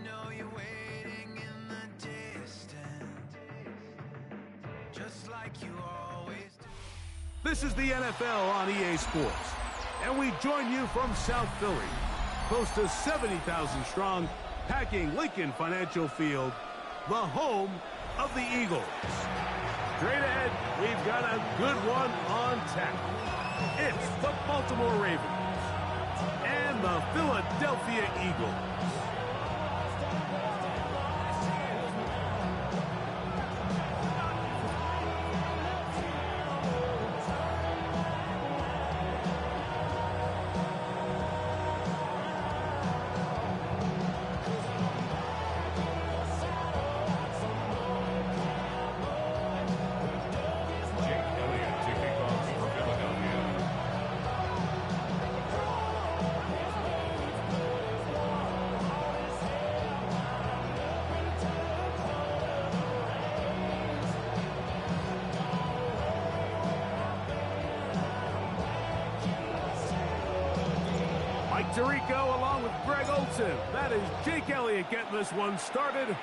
know you're waiting in the distance, just like you always do. This is the NFL on EA Sports, and we join you from South Philly, close to 70,000 strong, packing Lincoln Financial Field, the home of the Eagles. Straight ahead, we've got a good one on tap. It's the Baltimore Ravens and the Philadelphia Eagles. Tirico along with Greg Olson. That is Jake Elliott getting this one started.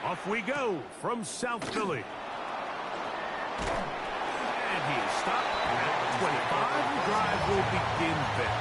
Off we go from South Philly. And he is stopped at 25. The drive will begin there.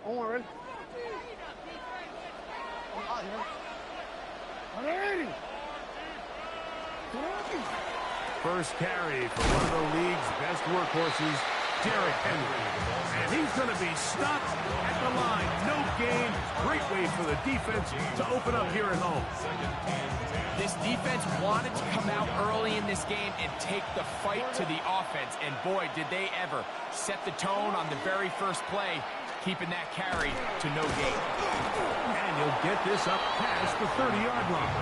Don't worry. I'm out here. First carry for one of the league's best workhorses, Derrick Henry. And he's going to be stopped at the line. No gain. Great way for the defense to open up here at home. This defense wanted to come out early in this game and take the fight to the offense. And boy, did they ever set the tone on the very first play, keeping that carry to no gain. And he'll get this up past the 30-yard line.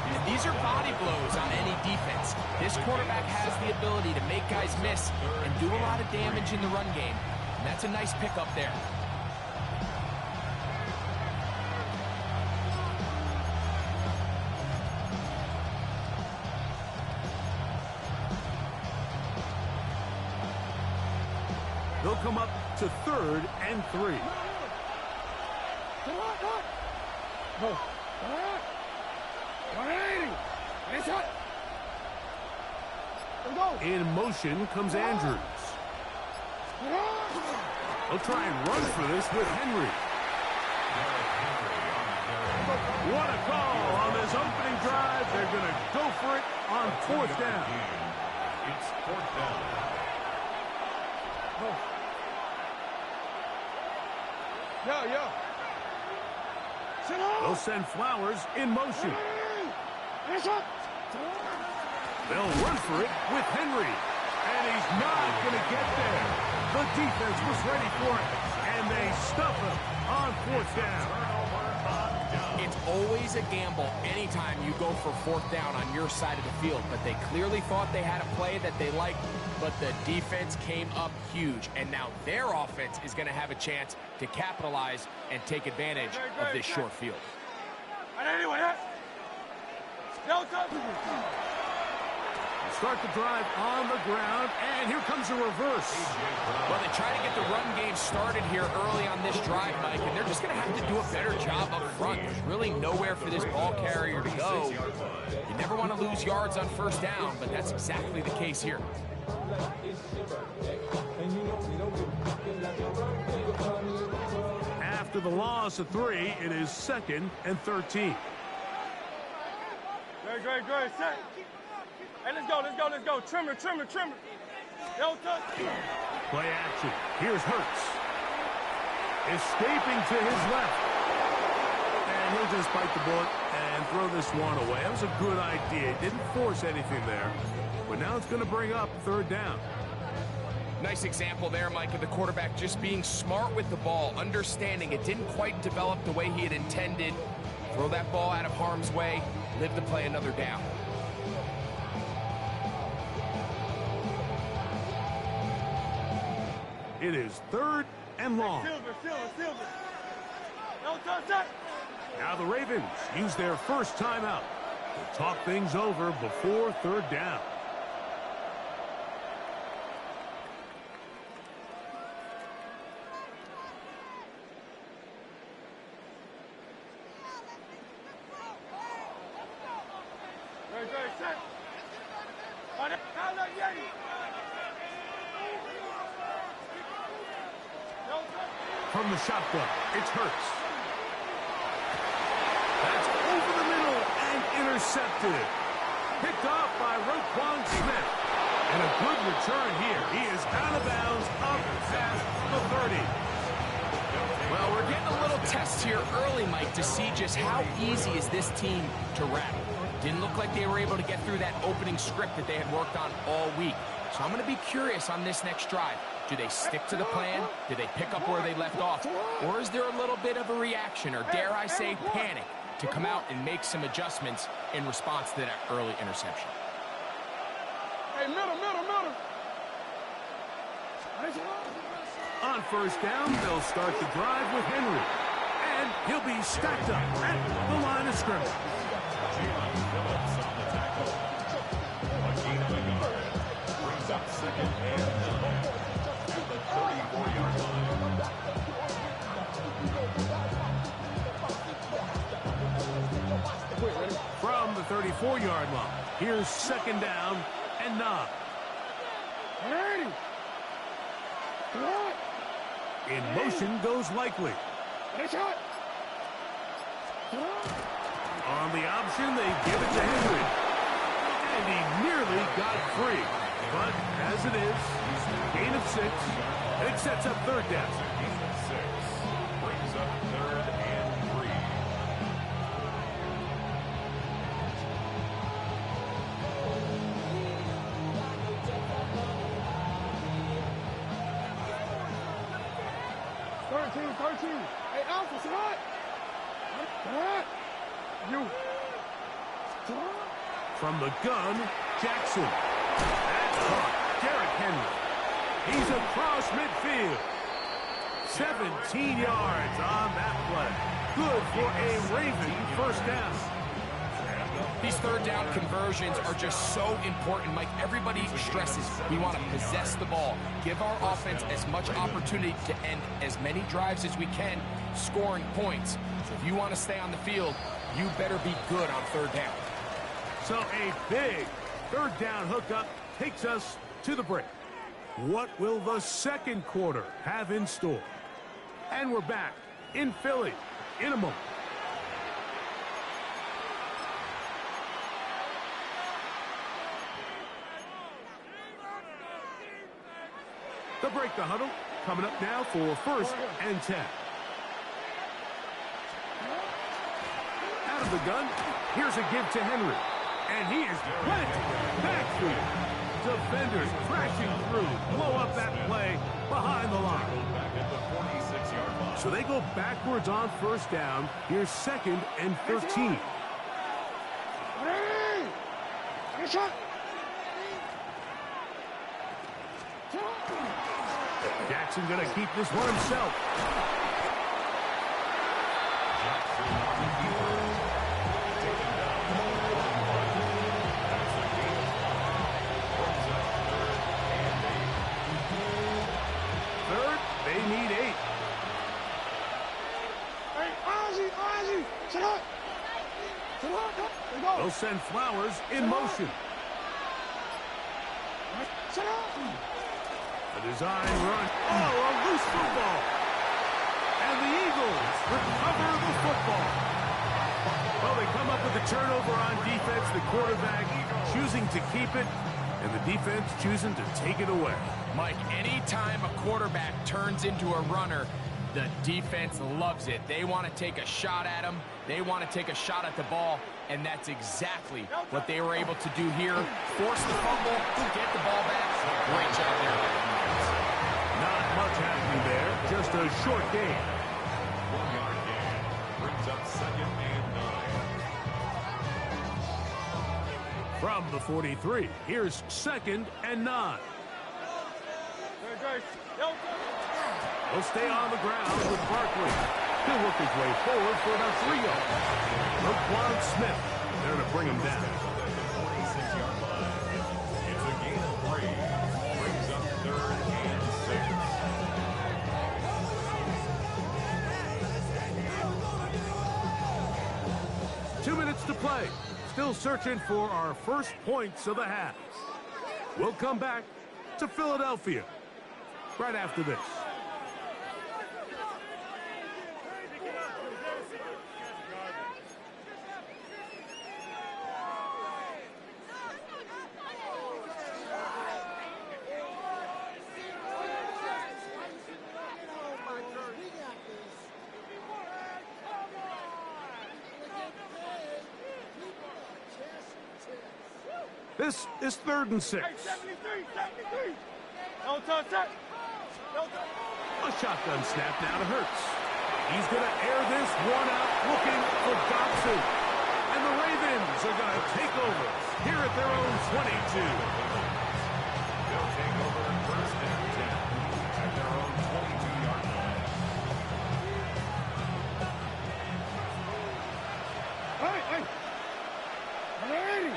And these are body blows on any defense. This quarterback has the ability to make guys miss and do a lot of damage in the run game. And that's a nice pickup there. They'll come up to 3rd and 3. In motion comes Andrews. They'll try and run for this with Henry. What a call on this opening drive. They're going to go for it on 4th down. It's 4th down. They'll send Flowers in motion. They'll run for it with Henry. And he's not going to get there. The defense was ready for it. And they stuff him on 4th down. It's always a gamble anytime you go for 4th down on your side of the field. But they clearly thought they had a play that they liked. But the defense came up huge. And now their offense is going to have a chance to capitalize and take advantage of this short field. Start the drive on the ground, and here comes a reverse. Well, they try to get the run game started here early on this drive, Mike, and they're just going to have to do a better job up front. There's really nowhere for this ball carrier to go. You never want to lose yards on first down, but that's exactly the case here. After the loss of 3, it is 2nd and 13. Great. Set. Hey, let's go. Trimmer. Yo, touch. Play action. Here's Hurts. Escaping to his left. And he'll just bite the bullet and throw this one away. That was a good idea. He didn't force anything there. But now it's going to bring up 3rd down. Nice example there, Mike, of the quarterback just being smart with the ball, understanding it didn't quite develop the way he had intended. Throw that ball out of harm's way, live to play another down. It is 3rd and long. Silver. No touch. Now the Ravens use their first timeout to talk things over before 3rd down. Great, set. From the shotgun, it's Hurts. That's over the middle and intercepted. Picked off by Roquan Smith. And a good return here. He is out of bounds up past the 30. Well, we're getting a little test here early, Mike, to see just how easy is this team to rattle. Didn't look like they were able to get through that opening script that they had worked on all week. So I'm going to be curious on this next drive. Do they stick to the plan? Do they pick up where they left off? Or is there a little bit of a reaction, or dare I say panic, to come out and make some adjustments in response to that early interception? Hey, middle. On first down, they'll start the drive with Henry. And he'll be stacked up at the line of scrimmage. Brings up 2nd and 9 at the 34-yard line. From the 34-yard line, here's 2nd down and 9. Ready. In motion goes Likely. Shot. On the option, they give it to Henry. And he nearly got free. But as it is, gain of 6, and it sets up 3rd down. 6 brings up 3rd and 3. Hey, Alpha, what? You. From the gun, Jackson. That's caught. Derrick Henry. He's across midfield. 17 yards on that play. Good for a Raven first down. These 3rd down conversions are just so important, Mike. Everybody stresses we want to possess the ball, give our offense as much opportunity to end as many drives as we can, scoring points. So if you want to stay on the field, you better be good on 3rd down. So a big 3rd down hookup takes us to the break. What will the 2nd quarter have in store? And we're back in Philly in a moment. To break the huddle, coming up now for 1st and 10. Out of the gun, here's a give to Henry. And he is planted backfield. Defenders crashing through, blow up that play behind the line. Back at the 46-yard line. So they go backwards on 1st down. Here's 2nd and 13. Shot. Jackson going to keep this one himself. They'll send Flowers in motion. A design run. Oh, a loose football. And the Eagles recover the football. Well, they come up with a turnover on defense. The quarterback choosing to keep it, and the defense choosing to take it away. Mike, anytime a quarterback turns into a runner, the defense loves it. They want to take a shot at him. They want to take a shot at the ball, and that's exactly what they were able to do here. Force the fumble, get the ball back. Great job there by the defense. Not much happening there. Just a short game. 1-yard gain. Brings up 2nd and 9. From the 43, here's 2nd and 9. He'll stay on the ground with Barkley. He'll work his way forward for about 3 yards. Roquan Smith there to bring him down. 46-yard line. It's a gain of 3. Brings up 3rd and 6. 2 minutes to play. Still searching for our first points of the half. We'll come back to Philadelphia right after this. This is 3rd and 6. Hey, 73. Don't touch that. A shotgun snap now to Hurts. He's going to air this one out looking for Dobson. And the Ravens are going to take over here at their own 22. They'll take over 1st and 10 at their own 22-yard line. Hey. 180.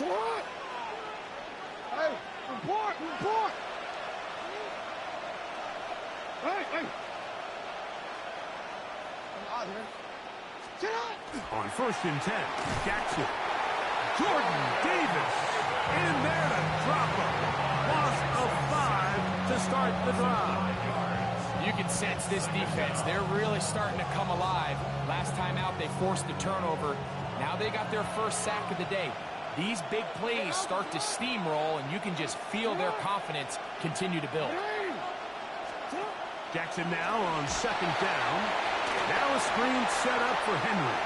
To what? Hey, report. Hey. I'm out here. Get out. On 1st and 10, Jackson. Jordan Davis in there to drop him. Loss of 5 to start the drive. You can sense this defense. They're really starting to come alive. Last time out, they forced the turnover. Now they got their first sack of the day. These big plays start to steamroll, and you can just feel their confidence continue to build. Jackson now on 2nd down. Now a screen set up for Henry.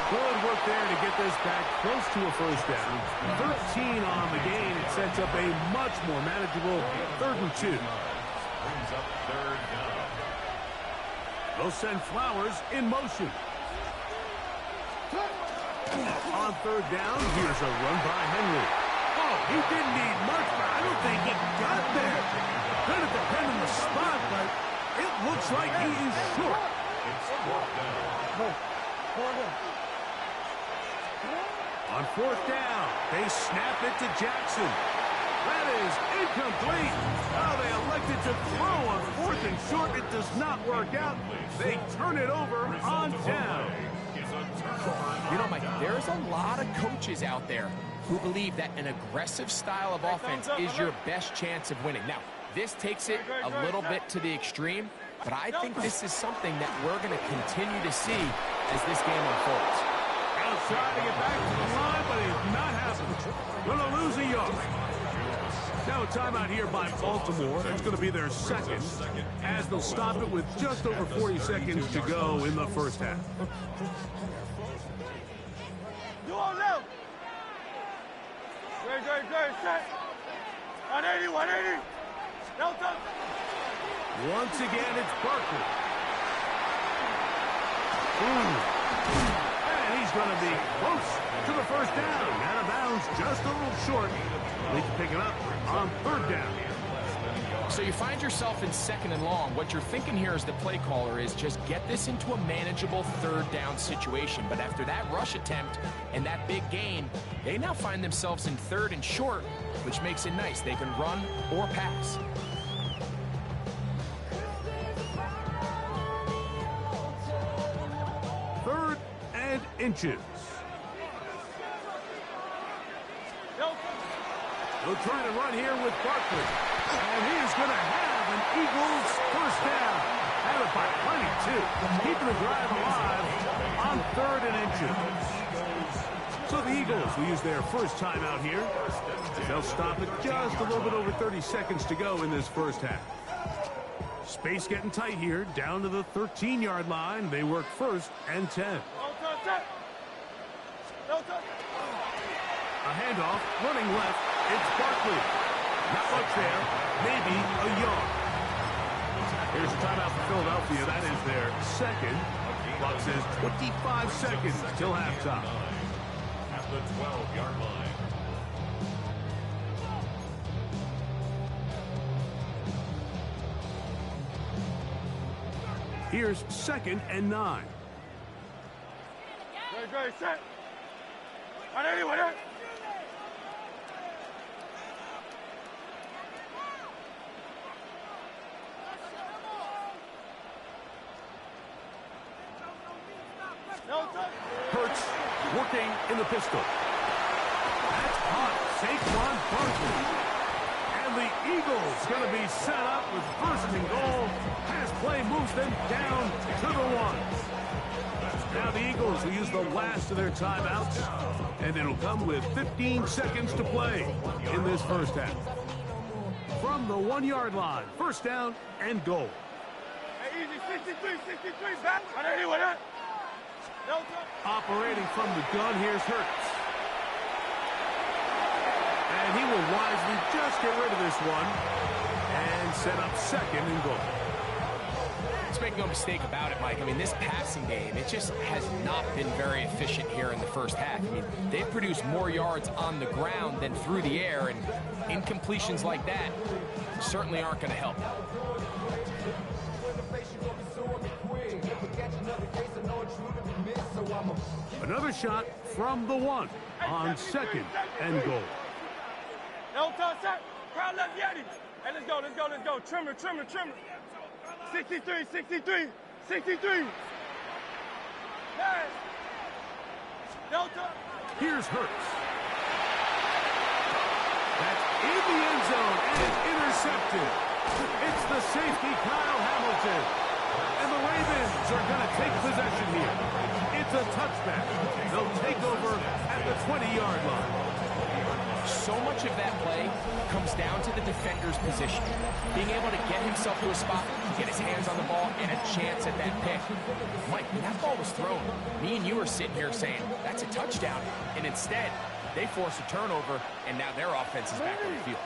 Good work there to get this back close to a first down. 13 on the game. It sets up a much more manageable 3rd and 2. Brings up 3rd down. They'll send Flowers in motion. On 3rd down, here's a run by Henry. Oh, he didn't need much, but I don't think he got there. Gonna depend on the spot, but it looks like he is short. It's 4th down. On 4th down, they snap it to Jackson. That is incomplete. Oh, they elected to throw on 4th and short. It does not work out. They turn it over on down. You know, Mike, there's a lot of coaches out there who believe that an aggressive style of offense is your best chance of winning. Now, this takes it a little bit to the extreme, but I think this is something that we're going to continue to see as this game unfolds. Outside to get back to the line, but it's not happening. Going to lose a yard. Now a timeout here by Baltimore. That's going to be their 2nd, as they'll stop it with just over 40 seconds to go in the first half. You on now. Great. Set. 180. Don't touch. Once again, it's Barkley. And he's going to be close to the first down. Out of bounds, just a little short. They can pick it up on 3rd down. So you find yourself in 2nd and long. What you're thinking here as the play caller is just get this into a manageable 3rd down situation. But after that rush attempt and that big gain, they now find themselves in 3rd and short, which makes it nice. They can run or pass. inches. He'll try to run here with Barkley. And he is going to have an Eagles first down. Have it by plenty, too. Keeping the drive alive on 3rd and inches. So the Eagles will use their first timeout here. They'll stop it just a little bit over 30 seconds to go in this first half. Space getting tight here, down to the 13-yard line. They work 1st and 10. A handoff, running left. It's Barkley. Not much there. Maybe a yard. Here's a timeout for Philadelphia. That is their second. Clock says 25 seconds till halftime. At the 12-yard line. Here's 2nd and 9. Great, set. On anyone, eh? Hurts working in the pistol. That's hot. Saquon Barkley. And the Eagles going to be set up with 1st and goal. Pass play moves them down to the 1. Now the Eagles will use the last of their timeouts. And it'll come with 15 seconds to play in this first half. From the 1-yard line, 1st down and goal. Hey, easy, 63, back. On anyone, eh? Operating from the gun, here's Hurts. And he will wisely just get rid of this one and set up 2nd and goal. Let's make no mistake about it, Mike. I mean, this passing game, it just has not been very efficient here in the first half. I mean, they've produced more yards on the ground than through the air, and incompletions like that certainly aren't going to help. Another shot from the 1 on 2nd and goal. No touch, set. Crowd left Yeti. Hey, let's go. Trimmer. 63. Hey. No touch. Here's Hurts. That's in the end zone and intercepted. It's the safety, Kyle Hamilton. And the Ravens are going to take possession here. It's a touchback. They'll take over at the 20-yard line. So much of that play comes down to the defender's position. Being able to get himself to a spot, get his hands on the ball, and a chance at that pick. Mike, when that ball was thrown, me and you were sitting here saying, that's a touchdown. And instead, they force a turnover, and now their offense is back on the field.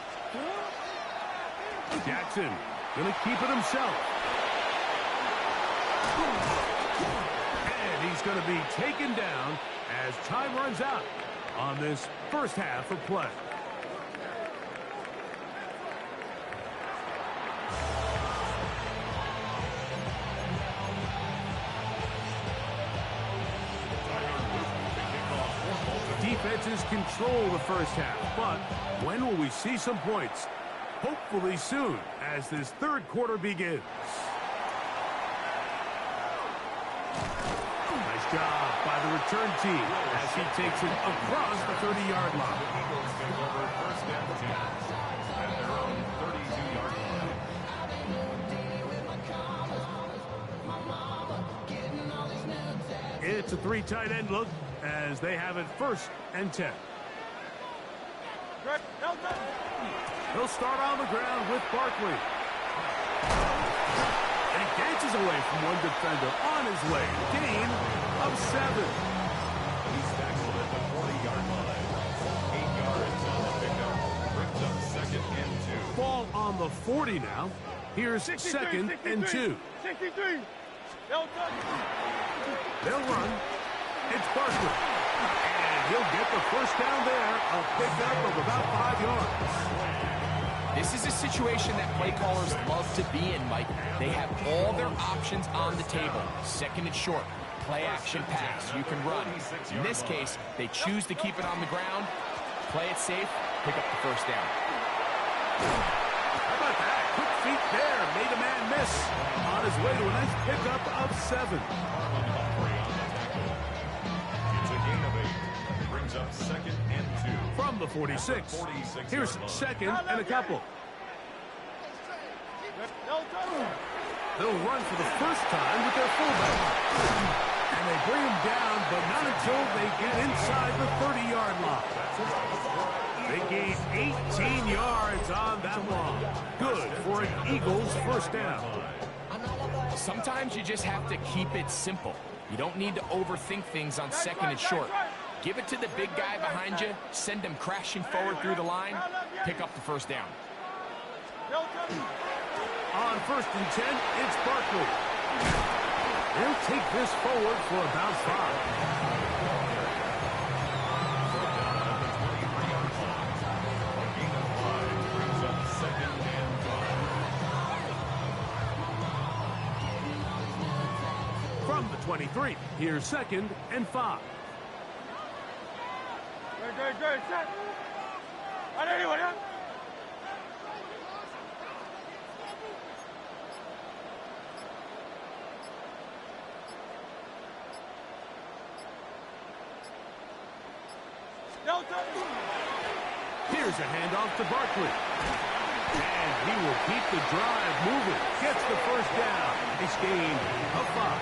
Jackson going to keep it himself. And he's going to be taken down as time runs out on this first half of play. Defenses control the first half, but when will we see some points? Hopefully soon, as this 3rd quarter begins. Nice job by the return team as he takes it across the 30-yard line. Eagles take over 1st and 10 at their own 32-yard line. It's a 3 tight end look as they have it 1st and 10. He'll start on the ground with Barkley. And he dances away from one defender on his way. Gain of 7. He's tackled at the 40-yard line. 8 yards on the pickup. Brings up 2nd and 2. Ball on the 40 now. Here's 2nd and 2. 63. They'll run. It's Barkley. And he'll get the first down there. A pickup of about 5 yards. This is a situation that play callers love to be in, Mike. They have all their options on the table. 2nd and short, play action pass. You can run. In this case, they choose to keep it on the ground, play it safe, pick up the first down. How about that? Quick feet there. Made a man miss. On his way to a nice pickup of 7. From the 46, here's second and a couple. They'll run for the first time with their fullback. And they bring him down, but not until they get inside the 30-yard line. They gain 18 yards on that one. Good for an Eagles first down. Sometimes you just have to keep it simple. You don't need to overthink things on second and short. Give it to the big guy behind you, send him crashing forward through the line, pick up the first down. On 1st and 10, it's Barkley. They'll take this forward for about 5. From the 23, here's second and 5. Good. Set. Anyone, yeah? Here's a handoff to Barkley. And he will keep the drive moving. Gets the first down. It's gained of 5.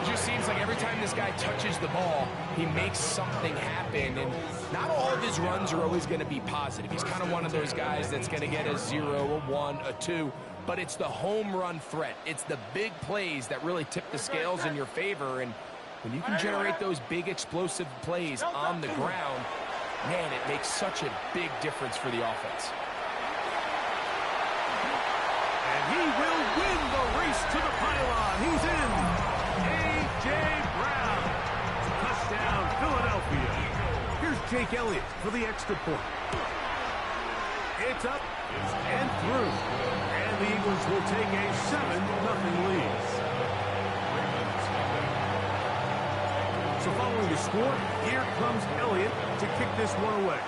It just seems like every time this guy touches the ball, he makes something happen. And not all of his runs are always going to be positive. He's kind of one of those guys that's going to get a 0, a 1, a 2. But it's the home run threat. It's the big plays that really tip the scales in your favor. And when you can generate those big explosive plays on the ground, man, it makes such a big difference for the offense. And he will win the race to the pylon. He's in. A.J. Brown. Touchdown, Philadelphia. Here's Jake Elliott for the extra point. It's up and through. And the Eagles will take a 7-0 lead. So following the score, here comes Elliott to kick this one away.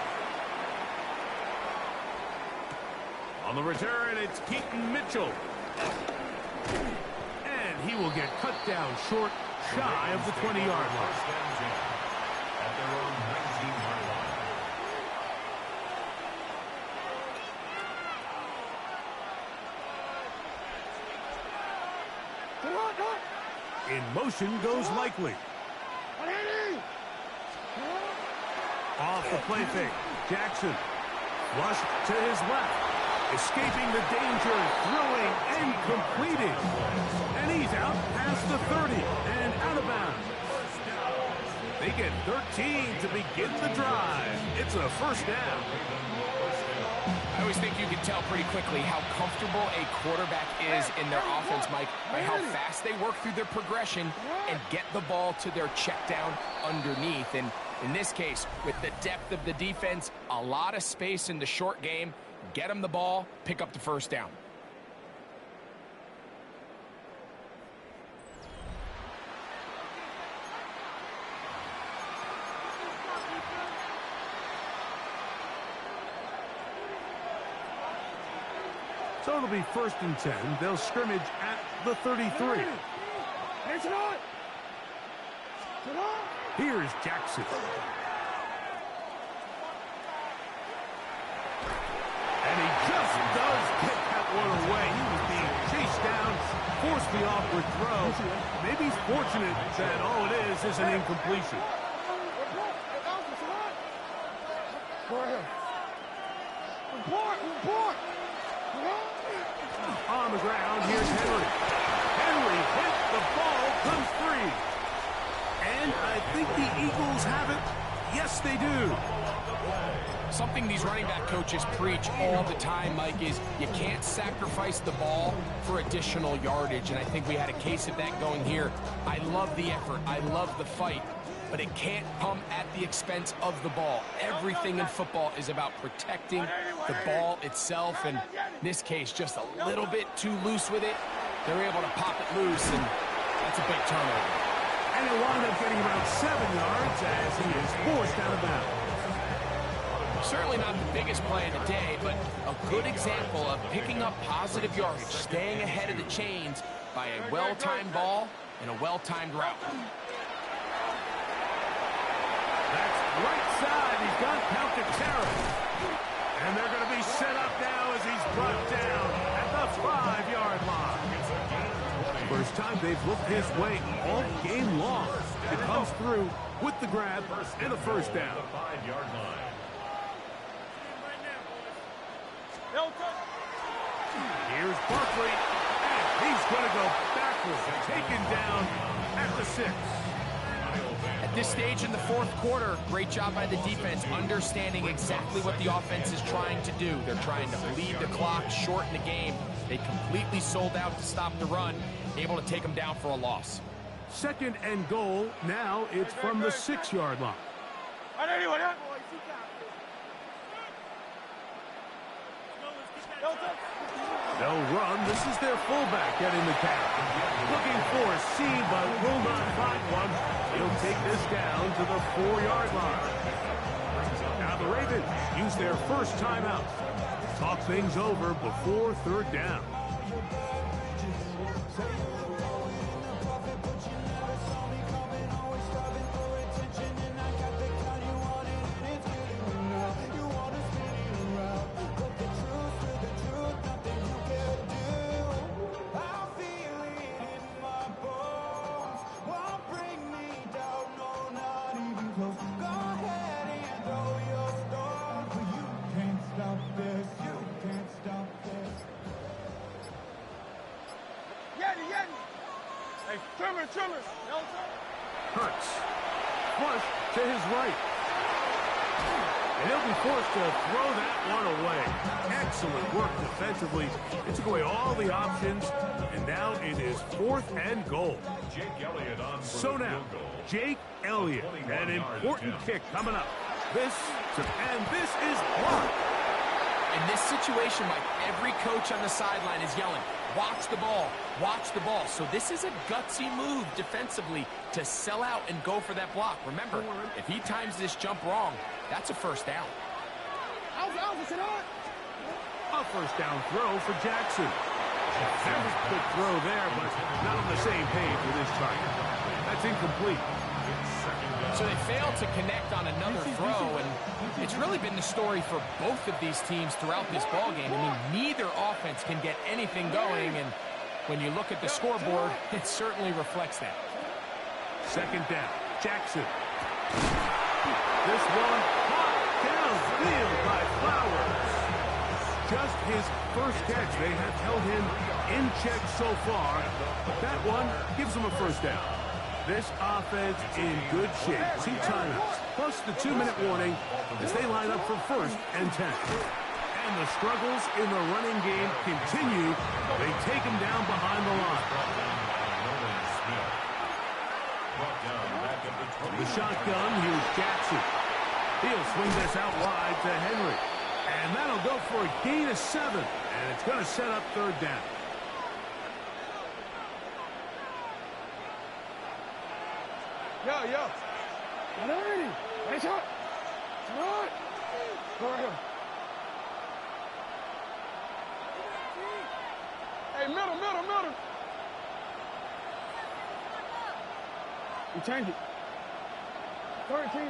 On the return, it's Keaton Mitchell. And he will get cut down short, shy of the 20-yard line. At their own 19-yard line. In motion goes Likely. Off the play fake, Jackson. Flush to his left. Escaping the danger, throwing and completing. And he's out past the 30 and out of bounds. They get 13 to begin the drive. It's a first down. I always think you can tell pretty quickly how comfortable a quarterback is in their offense, Mike, by how fast they work through their progression and get the ball to their check down underneath. And in this case, with the depth of the defense, a lot of space in the short game, get them the ball, pick up the first down. So it'll be 1st and 10. They'll scrimmage at the 33. Here's Jackson. And he just does get that one away. He was being chased down, forced the awkward throw. Maybe he's fortunate that all it is an incompletion. On the ground, here's Henry. Henry hit, the ball comes free. And I think the Eagles have it. Yes, they do. Something these running back coaches preach all the time, Mike, is you can't sacrifice the ball for additional yardage. And I think we had a case of that going here. I love the effort. I love the fight. But it can't come at the expense of the ball. Everything in football is about protecting the ball itself. And in this case, just a little bit too loose with it. They're able to pop it loose, and that's a big turnover. And he'll wind up getting about 7 yards as he is forced out of bounds. Certainly not the biggest play of the day, but a good example of picking up positive yardage, staying ahead of the chains by a well-timed ball and a well-timed route. That's right side. He's got power. terror. And they're going to be set up now as he's brought down at the 5-yard line. First time they've looked his way all game long. It comes through with the grab and a first down. Here's Barkley, and he's going to go backwards, taken down at the 6. At this stage in the fourth quarter, great job by the defense, understanding exactly what the offense is trying to do. They're trying to bleed the clock, shorten the game. They completely sold out to stop the run, able to take them down for a loss. Second and goal. Now it's from the 6-yard line. They'll run. This is their fullback getting the count. Looking for a seam, but will not find one. He'll take this down to the 4-yard line. Now the Ravens use their first timeout. Talk things over before third down. Hurts. Flush to his right. And he'll be forced to throw that one away. Excellent work defensively. It took away all the options, and now it is 4th and goal. So now, Jake Elliott, an important kick coming up. This is blocked. In this situation, Mike, every coach on the sideline is yelling, watch the ball, watch the ball. So this is a gutsy move defensively to sell out and go for that block. Remember, if he times this jump wrong, that's a first down. A first down throw for Jackson. That was a quick throw there, but not on the same page with his target. That's incomplete. So they failed to connect on another throw, and it's really been the story for both of these teams throughout this ballgame. I mean, neither offense can get anything going, and when you look at the scoreboard, it certainly reflects that. Second down, Jackson. This one caught downfield by Flowers. Just his first catch. They have held him in check so far, but that one gives him a first down. This offense in good shape. 2 timeouts, plus the 2-minute warning as they line up for 1st and 10. And the struggles in the running game continue. They take him down behind the line. The shotgun, here's Jackson. He'll swing this out wide to Henry. And that'll go for a gain of 7. And it's going to set up 3rd down. Yo. Nice shot. Go right here. Hey, middle. You change it. 13.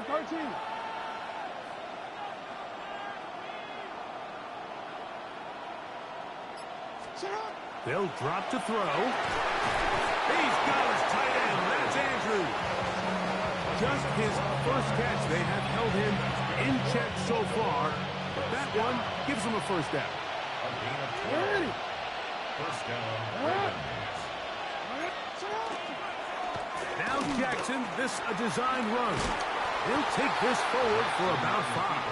They'll drop to throw. He's got his tight end. That's Andrews. Just his first catch. They have held him in check so far. But that one gives him a first down. First down. Now Jackson, this a design run. He'll take this forward for about 5.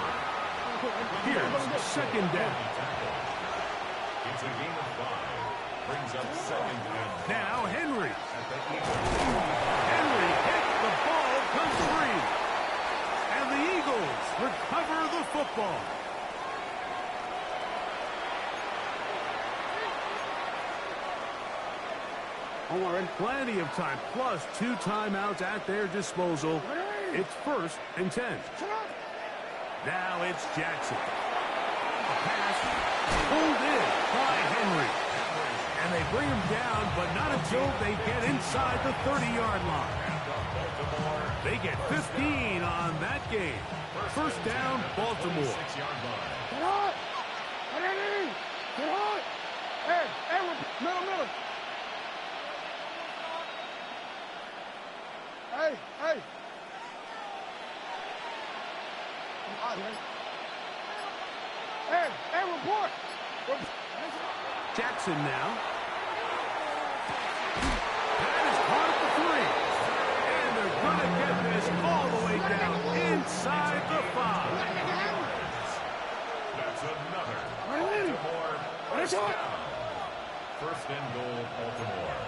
Here's second down. It's a gain of 5. Brings up 2nd and now Henry. Henry hit the ball, comes free. And the Eagles recover the football. Plenty of time, plus 2 timeouts at their disposal. It's 1st and 10. Now it's Jackson. A pass pulled in by Henry. And they bring him down, but not until they get inside the 30-yard line. Baltimore They get 15 on that game. First down, Baltimore. 6-yard line. Get hot! Get hot! Hey, middle. Hey. Hey, report! Jackson now. That is caught at the 3. And they're going to get this all the way down inside the 5. That's another Baltimore first down. First and goal, Baltimore.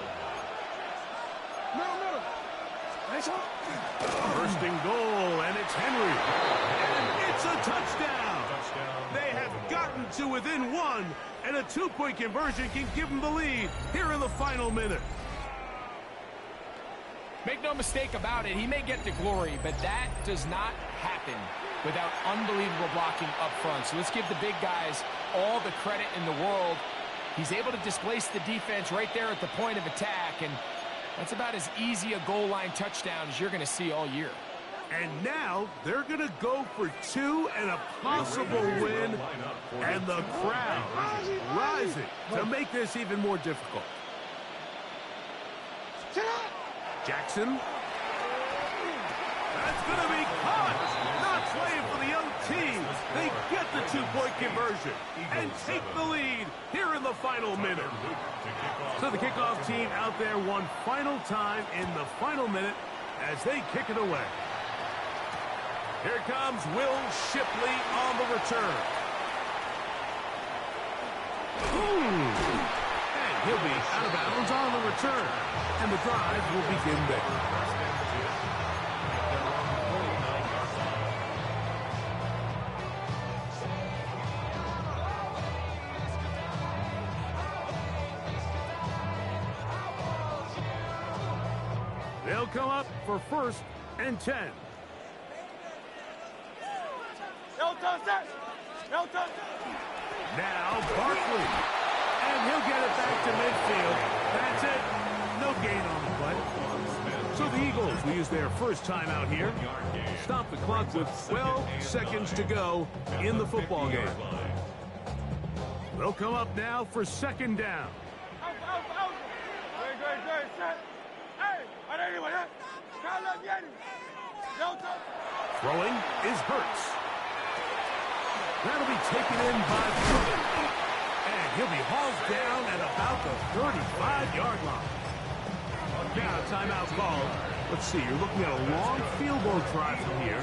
Middle. First and goal, and it's Henry. And it's a touchdown. They have gotten to within 1, and a 2-point conversion can give them the lead here in the final minute. Make no mistake about it, he may get to glory, but that does not happen without unbelievable blocking up front. So let's give the big guys all the credit in the world. He's able to displace the defense right there at the point of attack, and that's about as easy a goal line touchdown as you're going to see all year. And now they're going to go for 2 and a possible win, and the crowd rising to make this even more difficult. Jackson. That's going to be caught. Not playing for the OT. They get the 2-point conversion and take the lead here in the final minute. So the kickoff team out there one final time in the final minute as they kick it away. Here comes Will Shipley on the return. And he'll be out of bounds on the return. And the drive will begin there. They'll come up for 1st and 10. Now Barkley. And he'll get it back to midfield. That's it. No gain on the play. So the Eagles will use their first timeout here. Stop the clock with 12 seconds to go in the football game. They'll come up now for 2nd down. Throwing is Hurts. That'll be taken in by Fulton. And he'll be hauled down at about the 35-yard line. Now, timeout called. Let's see, you're looking at a long field goal try from here.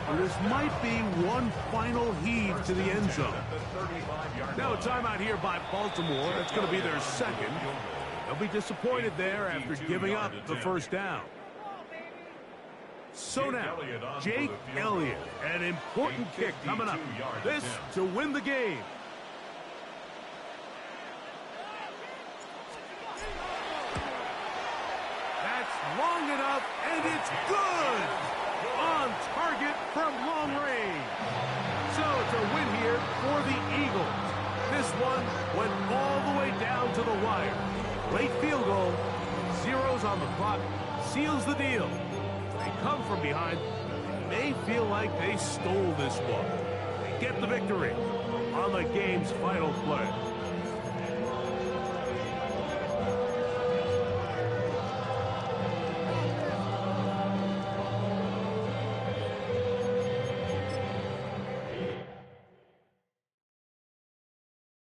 And this might be one final heave to the end zone. Now a timeout here by Baltimore. That's going to be their 2nd. They'll be disappointed there after giving up the 1st down. So now, Jake Elliott, an important kick coming up. This to win the game. That's long enough, and it's good! On target from long range. So it's a win here for the Eagles. This one went all the way down to the wire. Late field goal, zeros on the clock, seals the deal. They come from behind. They may feel like they stole this one. They get the victory on the game's final play.